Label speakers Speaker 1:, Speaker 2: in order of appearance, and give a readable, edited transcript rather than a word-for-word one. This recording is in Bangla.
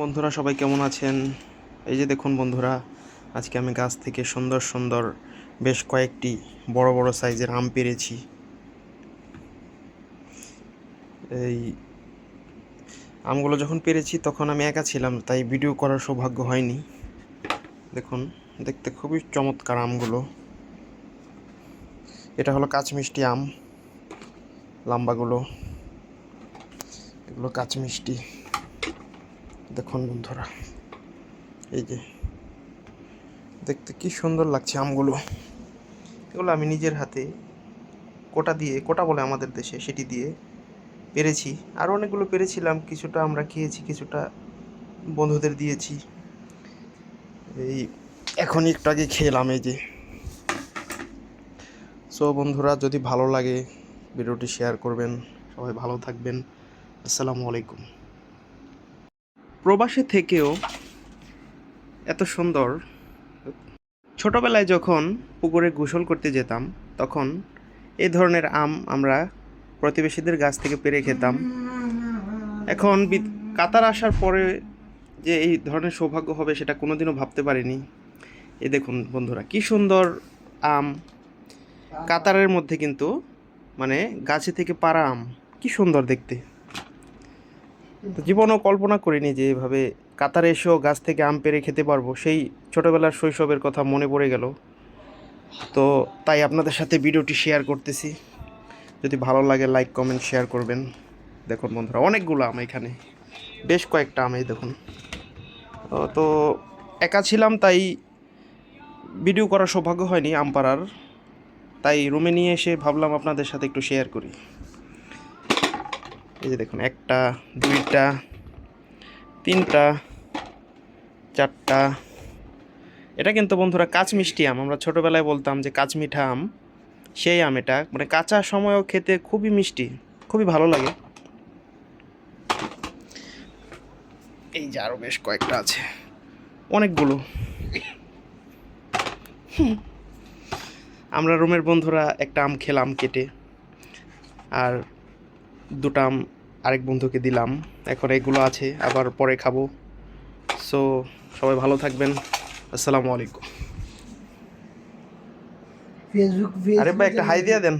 Speaker 1: বন্ধুরা সবাই কেমন আছেন? এই যে দেখুন বন্ধুরা, আজকে আমি গাছ থেকে সুন্দর সুন্দর বেশ কয়েকটি বড় বড় সাইজের আম পেড়েছি। এই আমগুলো যখন পেড়েছি তখন আমি একা ছিলাম, তাই ভিডিও করার সৌভাগ্য হয়নি। দেখুন, দেখতে খুবই চমৎকার আমগুলো। এটা হলো কাঁচমিষ্টি আম, লম্বাগুলো, এগুলো কাঁচমিষ্টি। দেখুন বন্ধুরা, এই যে দেখতে কি সুন্দর লাগছে আমগুলো। এগুলো আমি নিজের হাতে কোটা বলে আমাদের দেশে, সেটি দিয়ে পেরেছি। আর অনেকগুলো পেরেছিলাম, কিছুটা আমরা খেয়েছি, কিছুটা বন্ধুদের দিয়েছি। এই এখন একটু আগে খেলাম এই যে। সো বন্ধুরা, যদি ভালো লাগে ভিডিওটি শেয়ার করবেন। সবাই ভালো থাকবেন। আসসালামু আলাইকুম। প্রবাসে থেকেও এত সুন্দর। ছোটবেলায় যখন পুকুরে গোসল করতে যেতাম, তখন এই ধরনের আম আমরা প্রতিবেশীদের গাছ থেকে পেড়ে খেতাম। এখন কাতার আসার পরে যে এই ধরনের সৌভাগ্য হবে সেটা কোনোদিনও ভাবতে পারিনি। এই দেখুন বন্ধুরা, কি সুন্দর আম, কাতারের মধ্যে কিন্তু মানে গাছে থেকে পাড়া আম, কি সুন্দর দেখতে। জীবনও কল্পনা করিনি যে এভাবে কাতারে এসেও গাছ থেকে আম পেড়ে খেতে পারবো। সেই ছোটোবেলার শৈশবের কথা মনে পড়ে গেল। তো তাই আপনাদের সাথে ভিডিওটি শেয়ার করতেছি। যদি ভালো লাগে লাইক কমেন্ট শেয়ার করবেন। দেখুন বন্ধুরা, অনেকগুলো আম এখানে, বেশ কয়েকটা আম। এই দেখুন, তো একা ছিলাম তাই ভিডিও করার সৌভাগ্য হয়নি আম পাড়ার। তাই রুমে নিয়ে এসে ভাবলাম আপনাদের সাথে একটু শেয়ার করি। এই যে দেখুন, একটা, দুইটা, তিনটা, চারটা। এটা কিন্তু বন্ধুরা কাঁচমিষ্টি আম। আমরা ছোটোবেলায় বলতাম যে কাঁচমিঠা আম, সেই আম। এটা মানে কাঁচা সময়ও খেতে খুবই মিষ্টি, খুবই ভালো লাগে। এই যে আরও বেশ কয়েকটা আছে, অনেকগুলো। আমরা রুমের বন্ধুরা একটা আম খেলাম কেটে, আর দুটো আম আরেক বন্ধুকে দিলাম। এখন এগুলো আছে, আবার পরে খাবো। সো সবাই ভালো থাকবেন। আসসালামু আলাইকুম।
Speaker 2: ফেসবুক
Speaker 1: আরে ভাই, একটা হাই দিয়ে দেন।